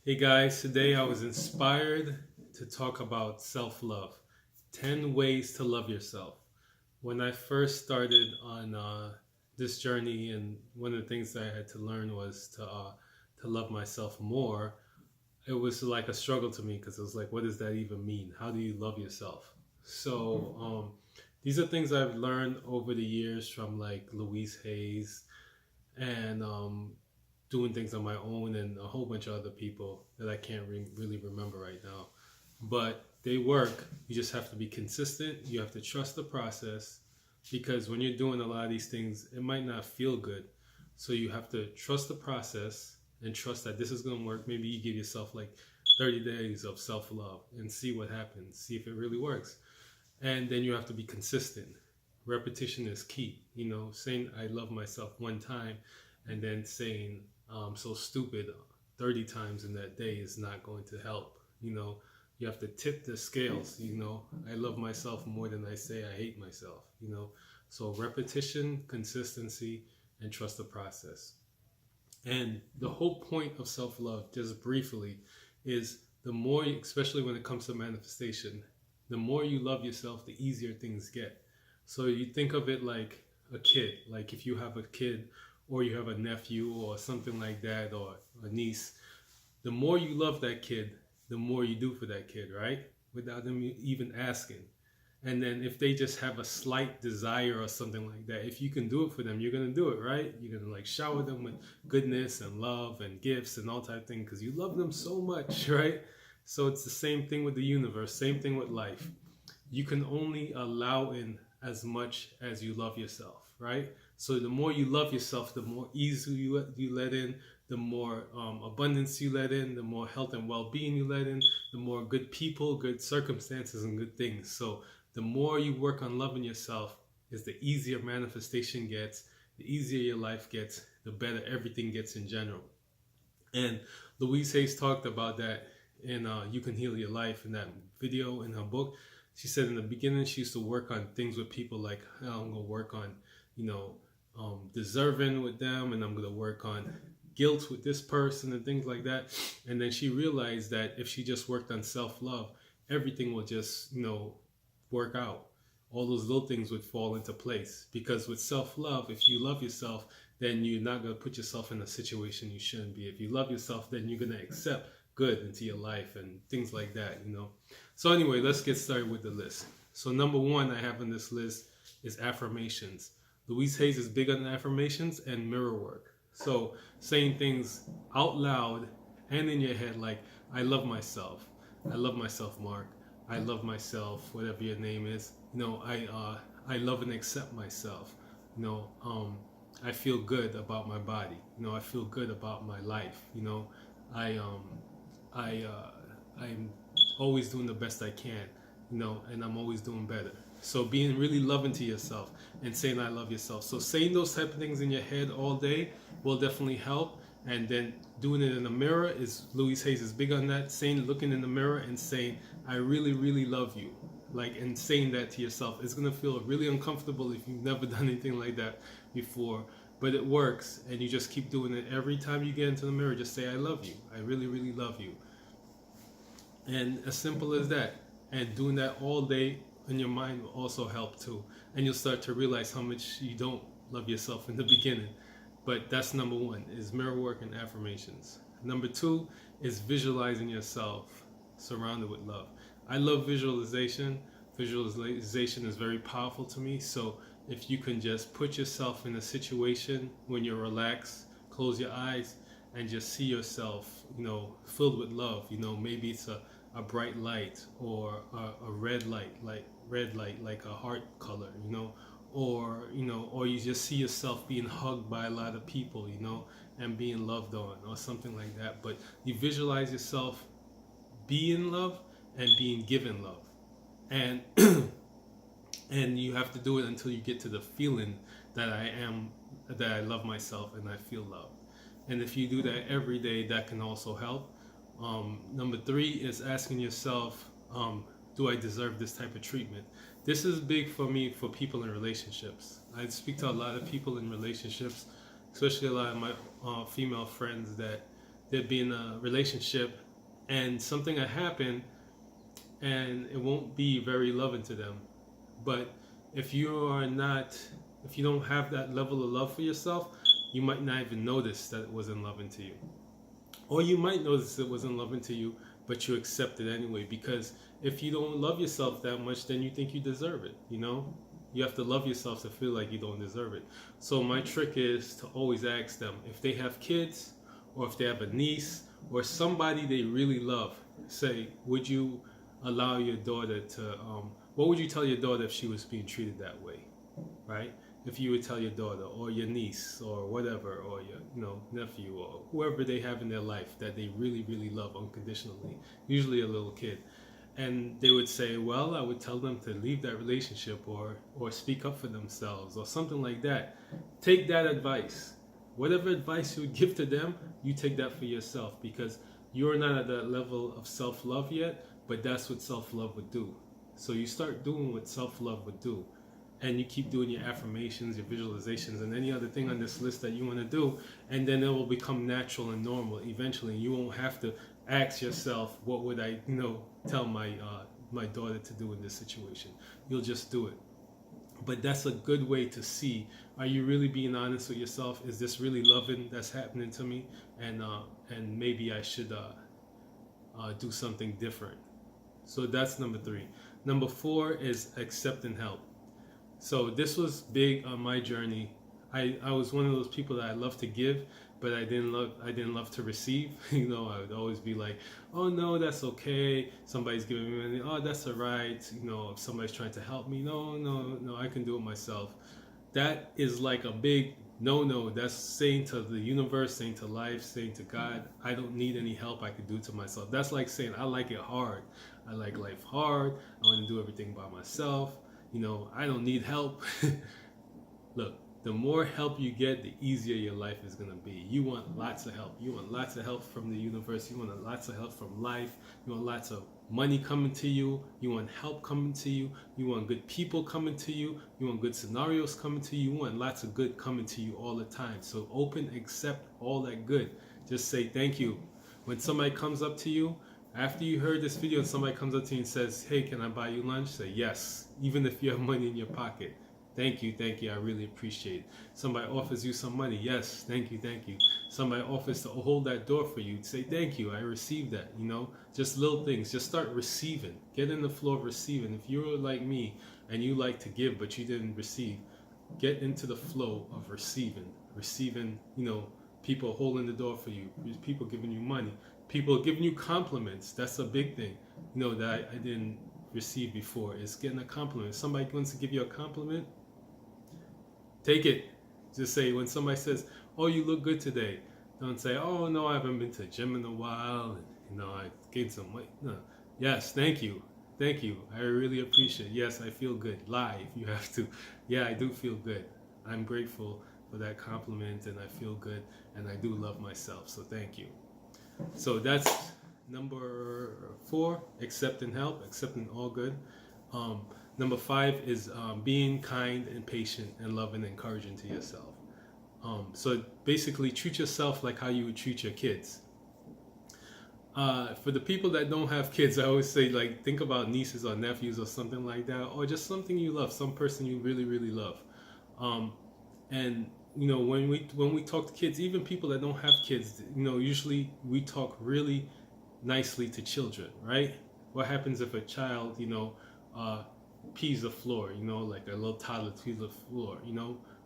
Hey guys, today I was inspired to talk about self love 10 ways to love yourself. When I first started on this journey, and one of the things that I had to learn was to love myself more, it was like a struggle to me because it was like, what does that even mean? How do you love yourself? So, these are things I've learned over the years from like Louise Hayes and doing things on my own and a whole bunch of other people that I can't really remember right now. But they work. You just have to be consistent. You have to trust the process because when you're doing a lot of these things, it might not feel good. So you have to trust the process and trust that this is going to work. Maybe you give yourself like 30 days of self love and see what happens, see if it really works. And then you have to be consistent. Repetition is key. Saying I love myself one time and then saying so stupid 30 times in that day is not going to help. You have to tip the scales. I love myself more than I say I hate myself. So repetition, consistency, and trust the process. And the whole point of self love, just briefly, is the more, especially when it comes to manifestation, the more you love yourself, the easier things get. So you think of it like a kid, like if you have a kid or you have a nephew or something like that, or a niece, the more you love that kid, the more you do for that kid, right? Without them even asking. And then if they just have a slight desire or something like that, if you can do it for them, you're gonna do it, right? You're gonna like shower them with goodness and love and gifts and all type of things because you love them so much, right? So it's the same thing with the universe, same thing with life. You can only allow in as much as you love yourself, right? So the more you love yourself, the more ease you let in, the more abundance you let in, the more health and well-being you let in, the more good people, good circumstances, and good things. So the more you work on loving yourself, is the easier manifestation gets, the easier your life gets, the better everything gets in general. And Louise Hayes talked about that in You Can Heal Your Life in that video in her book. She said in the beginning she used to work on things with people like, oh, I'm going to work on, deserving with them, and I'm going to work on guilt with this person and things like that. And then she realized that if she just worked on self-love, everything will just, work out. All those little things would fall into place. Because with self-love, if you love yourself, then you're not going to put yourself in a situation you shouldn't be. If you love yourself, then you're going to accept good into your life and things like that. So anyway, let's get started with the list. So number one I have on this list is affirmations. Louise Hayes is big on affirmations and mirror work. So saying things out loud and in your head like, I love myself. I love myself, Mark. I love myself, whatever your name is. I love and accept myself. I feel good about my body. I feel good about my life. I I I'm always doing the best I can. And I'm always doing better. So being really loving to yourself and saying I love yourself. So saying those type of things in your head all day will definitely help. And then doing it in the mirror is, Louise Hayes is big on that. Looking in the mirror and saying, I really, really love you. And saying that to yourself. It's going to feel really uncomfortable if you've never done anything like that before. But it works. And you just keep doing it. Every time you get into the mirror, just say, I love you. I really, really love you. And as simple as that. And doing that all day in your mind will also help too. And you'll start to realize how much you don't love yourself in the beginning. But that's number one, is mirror work and affirmations. Number two is visualizing yourself surrounded with love. I love visualization. Visualization is very powerful to me. So if you can just put yourself in a situation when you're relaxed, close your eyes, and just see yourself, filled with love. Maybe it's a bright light or a red light, like a heart color, or you just see yourself being hugged by a lot of people, and being loved on or something like that. But you visualize yourself being loved and being given love, and and you have to do it until you get to the feeling that I love myself and I feel loved. And if you do that every day, that can also help. Number three is asking yourself, do I deserve this type of treatment? This is big for me for people in relationships. I speak to a lot of people in relationships, especially a lot of my female friends that they'd be in a relationship and something had happened and it won't be very loving to them. But if you are not, if you don't have that level of love for yourself, you might not even notice that it wasn't loving to you. Or you might notice it wasn't loving to you, but you accept it anyway. Because if you don't love yourself that much, then you think you deserve it, you know? You have to love yourself to feel like you don't deserve it. So my trick is to always ask them if they have kids or if they have a niece or somebody they really love. Say, would you allow your daughter to, what would you tell your daughter if she was being treated that way, right? If you would tell your daughter or your niece or whatever, or your nephew or whoever they have in their life that they really, really love unconditionally, usually a little kid, and they would say, well, I would tell them to leave that relationship or speak up for themselves or something like that. Take that advice. Whatever advice you would give to them, you take that for yourself, because you're not at that level of self-love yet, but that's what self-love would do. So you start doing what self-love would do, and you keep doing your affirmations, your visualizations, and any other thing on this list that you want to do, and then it will become natural and normal eventually. You won't have to ask yourself, what would I tell my my daughter to do in this situation. You'll just do it. But that's a good way to see, are you really being honest with yourself? Is this really loving that's happening to me? And maybe I should do something different. So that's number 3. Number 4 is accepting help. So this was big on my journey. I was one of those people that I love to give, but I didn't love to receive. I would always be like, oh no, that's okay. Somebody's giving me money. Oh, that's all right. If somebody's trying to help me, no, I can do it myself. That is like a big no. That's saying to the universe, saying to life, saying to God, I don't need any help. I can do it to myself. That's like saying I like it hard. I like life hard. I want to do everything by myself. I don't need help. Look, the more help you get, the easier your life is going to be. You want lots of help. You want lots of help from the universe. You want lots of help from life. You want lots of money coming to you. You want help coming to you. You want good people coming to you. You want good scenarios coming to you. You want lots of good coming to you all the time. So accept all that good. Just say thank you. When somebody comes up to you, after you heard this video and somebody comes up to you and says, hey, can I buy you lunch? Say yes, even if you have money in your pocket. Thank you, I really appreciate it. Somebody offers you some money. Yes, thank you. Somebody offers to hold that door for you. Say thank you, I received that. Just little things. Just start receiving. Get in the flow of receiving. If you're like me and you like to give but you didn't receive, get into the flow of receiving. Receiving, people holding the door for you, people giving you money, people giving you compliments. That's a big thing, that I didn't receive before, is getting a compliment. Somebody wants to give you a compliment, take it. Just say, when somebody says, oh, you look good today, don't say, oh no, I haven't been to the gym in a while, and I gained some weight. No. Yes, thank you, I really appreciate it. Yes, I feel good. Lie if you have to. Yeah, I do feel good. I'm grateful for that compliment, and I feel good, and I do love myself, so thank you. So that's number 4, accepting help, accepting all good. Number 5 is being kind and patient and loving and encouraging to yourself. So basically, treat yourself like how you would treat your kids. For the people that don't have kids, I always say, like, think about nieces or nephews or something like that, or just something you love, some person you really, really love. And when we talk to kids, even people that don't have kids, usually we talk really nicely to children, right? What happens if a child, pees the floor, like a little toddler pees the floor,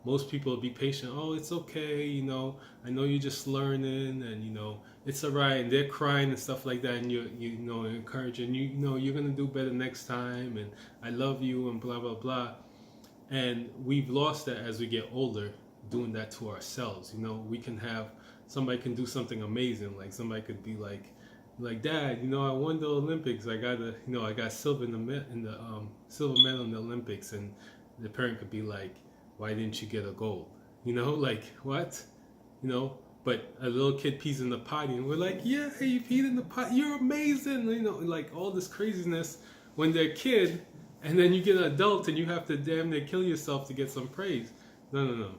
most people will be patient. Oh, it's okay, I know you're just learning, and it's all right, and they're crying and stuff like that, and you encouraging, you're gonna do better next time, and I love you, and blah blah blah. And we've lost that as we get older, doing that to ourselves. We can have, somebody can do something amazing, like somebody could be like Dad, I won the Olympics. I got silver in the silver medal in the Olympics, and the parent could be like, why didn't you get a gold? Like what? But a little kid pees in the potty, and we're like, yeah, you peed in the pot, you're amazing. Like all this craziness when they're a kid, and then you get an adult and you have to damn near kill yourself to get some praise. No.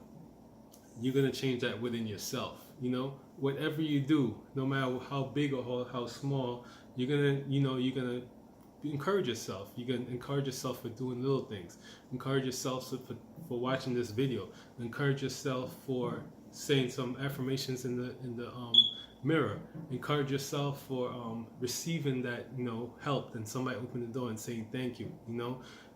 You're gonna change that within yourself. whatever you do, no matter how big or how small, you're gonna encourage yourself. You can encourage yourself for doing little things. Encourage yourself for watching this video. Encourage yourself for saying some affirmations in the mirror. Encourage yourself for receiving that help, and somebody open the door and saying thank you.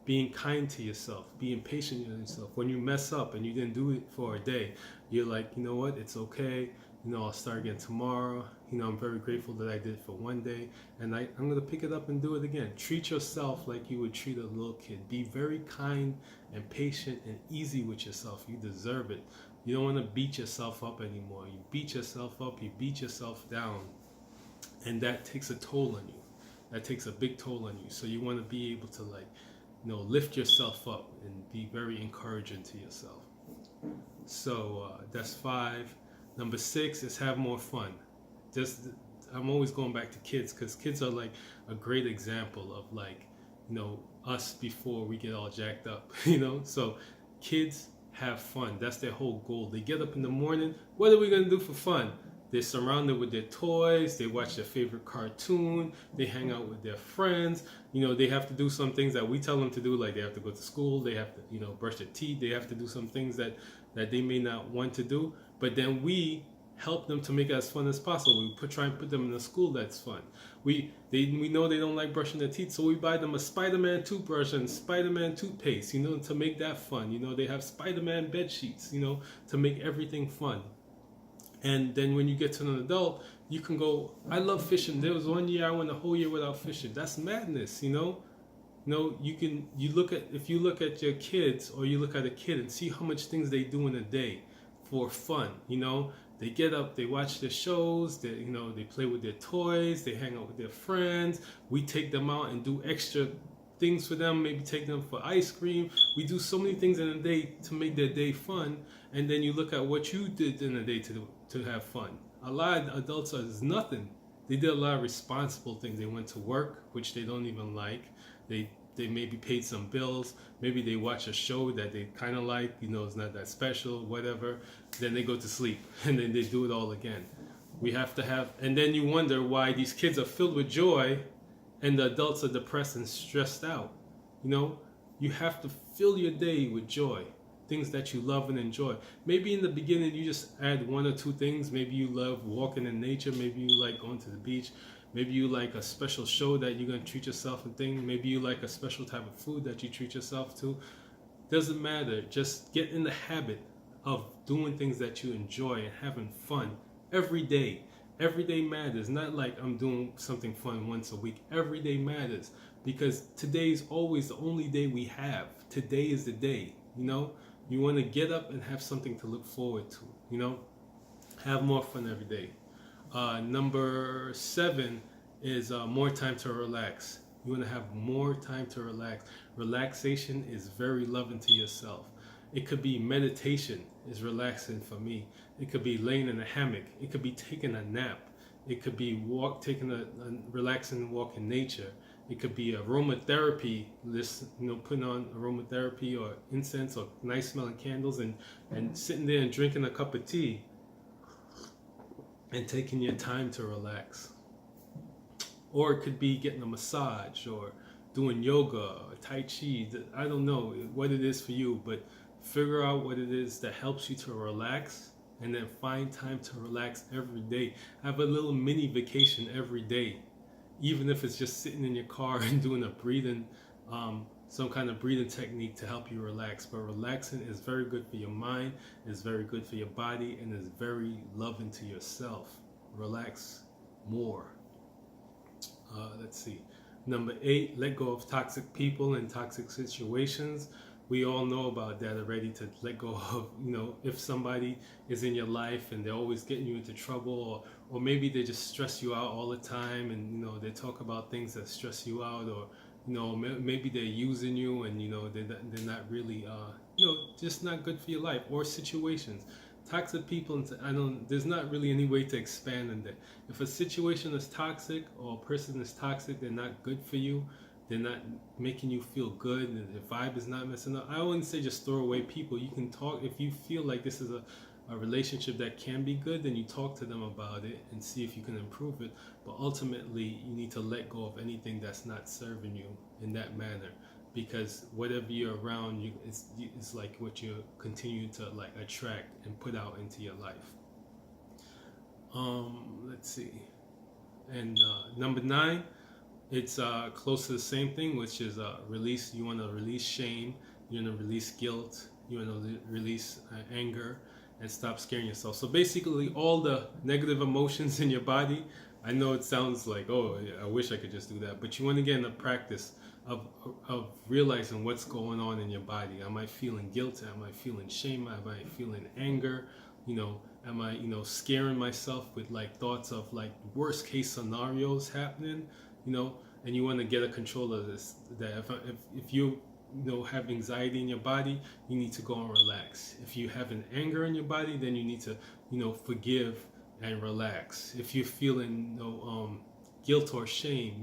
Being kind to yourself, being patient with yourself. When you mess up and you didn't do it for a day, you're like, you know what, it's okay. I'll start again tomorrow. I'm very grateful that I did it for one day, and I'm going to pick it up and do it again. Treat yourself like you would treat a little kid. Be very kind and patient and easy with yourself. You deserve it. You don't want to beat yourself up anymore. You beat yourself up, you beat yourself down, and that takes a toll on you. That takes a big toll on you. So you want to be able to lift yourself up and be very encouraging to yourself. So that's 5. Number 6 is have more fun. I'm always going back to kids, because kids are like a great example of us before we get all jacked up. So kids have fun. That's their whole goal. They get up in the morning. What are we going to do for fun? They're surrounded with their toys. They watch their favorite cartoon. They hang out with their friends. They have to do some things that we tell them to do, like they have to go to school. They have to, brush their teeth. They have to do some things that they may not want to do. But then we help them to make it as fun as possible. We try and put them in a school that's fun. We know they don't like brushing their teeth, so we buy them a Spider-Man toothbrush and Spider-Man toothpaste, to make that fun. They have Spider-Man bed sheets, to make everything fun. And then when you get to an adult, you can go, I love fishing. There was one year I went a whole year without fishing. That's madness, if you look at your kids, or you look at a kid and see how much things they do in a day for fun. They get up, they watch their shows, they play with their toys, they hang out with their friends. We take them out and do extra things for them, maybe take them for ice cream. We do so many things in a day to make their day fun. And then you look at what you did in a day to have fun. A lot of adults is nothing. They did a lot of responsible things. They went to work, which they don't even like. They maybe paid some bills. Maybe they watch a show that they kind of like, it's not that special, whatever. Then they go to sleep, and then they do it all again. We have to have, and then you wonder why these kids are filled with joy and the adults are depressed and stressed out. You have to fill your day with joy, things that you love and enjoy. Maybe in the beginning you just add 1 or 2 things. Maybe you love walking in nature. Maybe you like going to the beach. Maybe you like a special show that you're going to treat yourself and things. Maybe you like a special type of food that you treat yourself to. Doesn't matter. Just get in the habit of doing things that you enjoy and having fun every day. Every day matters. Not like I'm doing something fun once a week. Every day matters, because today's always the only day we have. Today is the day. You want to get up and have something to look forward to. Have more fun every day. Number 7 is more time to relax. You want to have more time to relax. Relaxation is very loving to yourself. It could be meditation is relaxing for me. It could be laying in a hammock. It could be taking a nap. It could be taking a relaxing walk in nature. It could be aromatherapy, putting on aromatherapy or incense or nice smelling candles and sitting there and drinking a cup of tea and taking your time to relax. Or it could be getting a massage or doing yoga or Tai Chi. I don't know what it is for you, but figure out what it is that helps you to relax, and then find time to relax every day. Have a little mini vacation every day. Even if it's just sitting in your car and doing a breathing, some kind of breathing technique to help you relax. But relaxing is very good for your mind, is very good for your body, and is very loving to yourself. Relax more. Let's see. Number 8, let go of toxic people and toxic situations. We all know about that already, to let go of, if somebody is in your life and they're always getting you into trouble, or maybe they just stress you out all the time, and, they talk about things that stress you out, or, maybe they're using you, and, they're not really, just not good for your life, or situations. Toxic people, there's not really any way to expand on that. If a situation is toxic, or a person is toxic, they're not good for you. They're not making you feel good, and the vibe is not messing up. I wouldn't say just throw away people. You can talk if you feel like this is a relationship that can be good, then you talk to them about it and see if you can improve it. But ultimately, you need to let go of anything that's not serving you in that manner, because whatever you're around, it's like what you continue to like attract and put out into your life. Let's see. And number 9, it's close to the same thing, which is release. You want to release shame. You want to release guilt. You want to release anger, and stop scaring yourself. So basically, all the negative emotions in your body. I know it sounds like, oh, I wish I could just do that, but you want to get in the practice of realizing what's going on in your body. Am I feeling guilt? Am I feeling shame? Am I feeling anger? Am I, scaring myself with like thoughts of like worst case scenarios happening? And you want to get a control of this. That if you have anxiety in your body, you need to go and relax. If you have an anger in your body, then you need to forgive and relax. If you're feeling guilt or shame,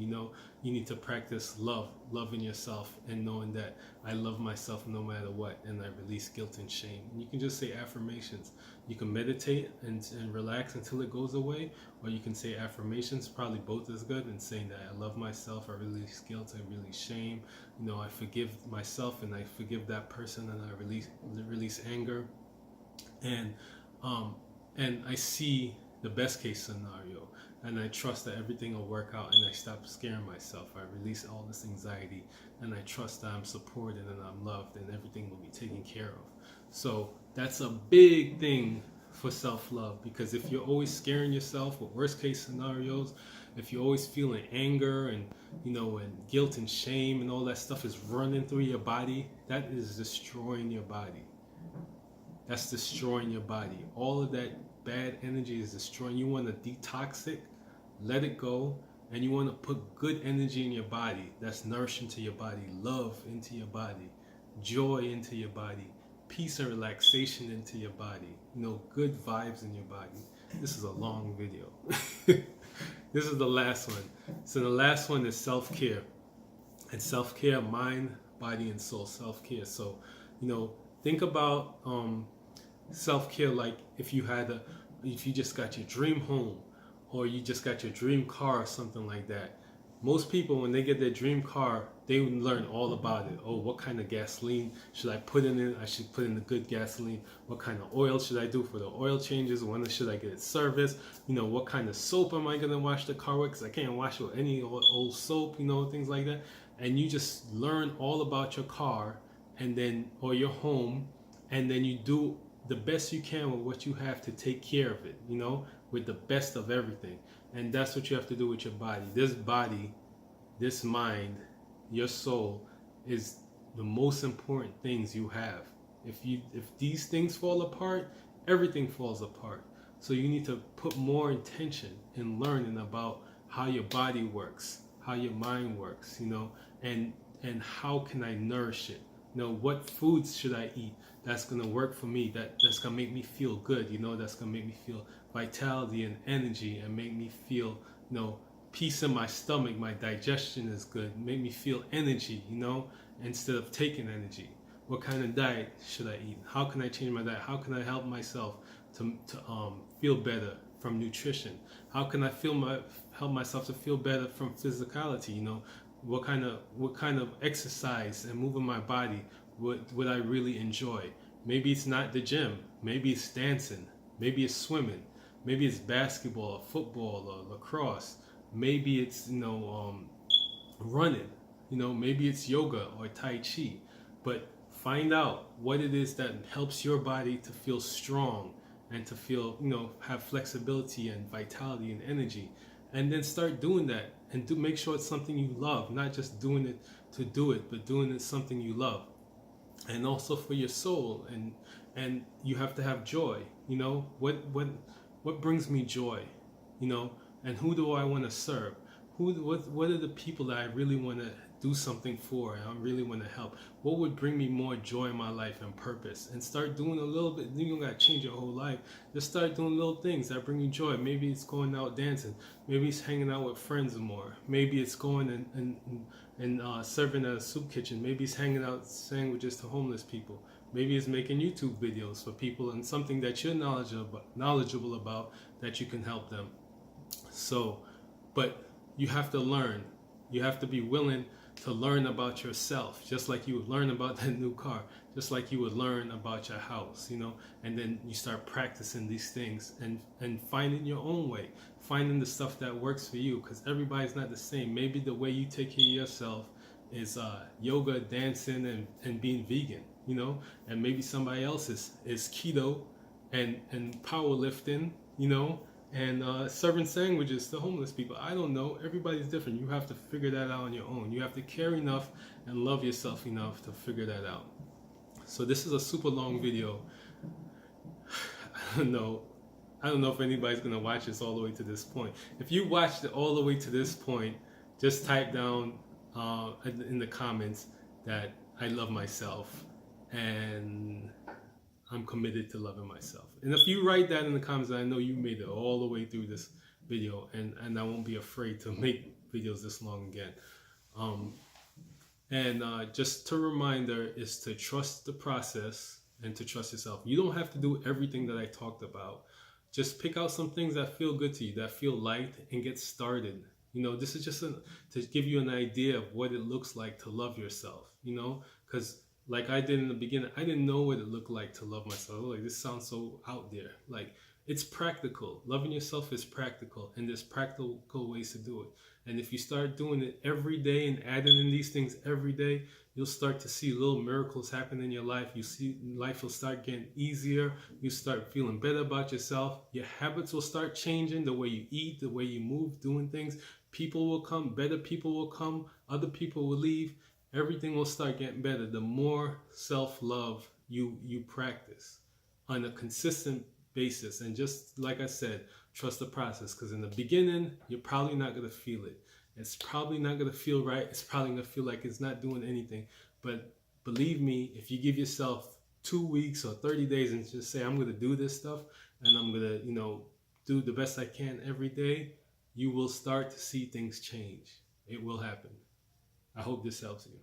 you need to practice loving yourself and knowing that I love myself no matter what, and I release guilt and shame. And you can just say affirmations. You can meditate and relax until it goes away, or you can say affirmations, probably both is good, and saying that I love myself, I release guilt, I release shame, I forgive myself and I forgive that person, and I release anger, and I see the best case scenario, and I trust that everything will work out, and I stop scaring myself. I release all this anxiety, and I trust that I'm supported and I'm loved, and everything will be taken care of. So that's a big thing for self-love, because if you're always scaring yourself with worst case scenarios, if you're always feeling anger and and guilt and shame and all that stuff is running through your body, that is destroying your body. That's destroying your body. All of that bad energy is destroying. You want to detox it, let it go, and you want to put good energy in your body that's nourishing to your body, love into your body, joy into your body, peace and relaxation into your body, good vibes in your body. This is a long video. This is the last one. So the last one is self-care. And self-care, mind, body, and soul self-care. So, think about self-care like if you just got your dream home, or you just got your dream car or something like that. Most people, when they get their dream car, they would learn all about it. Oh, what kind of gasoline should I put in it? I should put in the good gasoline. What kind of oil should I do for the oil changes? When should I get it serviced? What kind of soap am I going to wash the car with? Because I can't wash it with any old soap, things like that. And you just learn all about your car or your home, and then you do the best you can with what you have to take care of it, with the best of everything. And that's what you have to do with your body. This body, this mind, your soul is the most important things you have. If these things fall apart, everything falls apart. So you need to put more intention in learning about how your body works, how your mind works, and how can I nourish it? What foods should I eat that's going to work for me, that's going to make me feel good, that's going to make me feel vitality and energy, and make me feel, peace in my stomach, my digestion is good, make me feel energy, instead of taking energy. What kind of diet should I eat? How can I change my diet? How can I help myself to feel better from nutrition? How can I help myself to feel better from physicality? What kind of exercise and moving my body would I really enjoy? Maybe it's not the gym. Maybe it's dancing. Maybe it's swimming. Maybe it's basketball or football or lacrosse. Maybe it's running. Maybe it's yoga or tai chi. But find out what it is that helps your body to feel strong and to feel, have flexibility and vitality and energy. And then start doing that, and make sure it's something you love, not just doing it to do it, but doing it something you love. And also for your soul, and you have to have joy. What brings me joy, and who do I want to serve? What are the people that I really want to do something for, and I really want to help? What would bring me more joy in my life and purpose? And start doing a little bit. You don't got to change your whole life. Just start doing little things that bring you joy. Maybe it's going out dancing. Maybe it's hanging out with friends more. Maybe it's going and serving at a soup kitchen. Maybe it's hanging out sandwiches to homeless people. Maybe it's making YouTube videos for people and something that you're knowledgeable about that you can help them. So, but you have to learn. You have to be willing to learn about yourself, just like you would learn about that new car, just like you would learn about your house, you know, and then you start practicing these things and finding your own way, finding the stuff that works for you, because everybody's not the same. Maybe the way you take care of yourself is yoga, dancing, and being vegan, you know, and maybe somebody else is keto and powerlifting, you know, and serving sandwiches to homeless people. I don't know. Everybody's different. You have to figure that out on your own. You have to care enough and love yourself enough to figure that out. So this is a super long video. I don't know if anybody's gonna watch this all the way to this point. If you watched it all the way to this point, just type down in the comments that I love myself and I'm committed to loving myself. And if you write that in the comments, I know you made it all the way through this video, and I won't be afraid to make videos this long again. Just a reminder is to trust the process and to trust yourself. You don't have to do everything that I talked about. Just pick out some things that feel good to you, that feel light, and get started. You know, this is just to give you an idea of what it looks like to love yourself, you know, because like I did in the beginning, I didn't know what it looked like to love myself. Like, this sounds so out there. Like, it's practical. Loving yourself is practical, and there's practical ways to do it. And if you start doing it every day and adding in these things every day, you'll start to see little miracles happen in your life. You see life will start getting easier. You start feeling better about yourself. Your habits will start changing, the way you eat, the way you move, doing things. People will come, better people will come, other people will leave. Everything will start getting better the more self-love you practice on a consistent basis. And just like I said, trust the process, because in the beginning, you're probably not going to feel it. It's probably not going to feel right. It's probably going to feel like it's not doing anything. But believe me, if you give yourself 2 weeks or 30 days and just say, I'm going to do this stuff and I'm going to, you know, do the best I can every day, you will start to see things change. It will happen. I hope this helps you.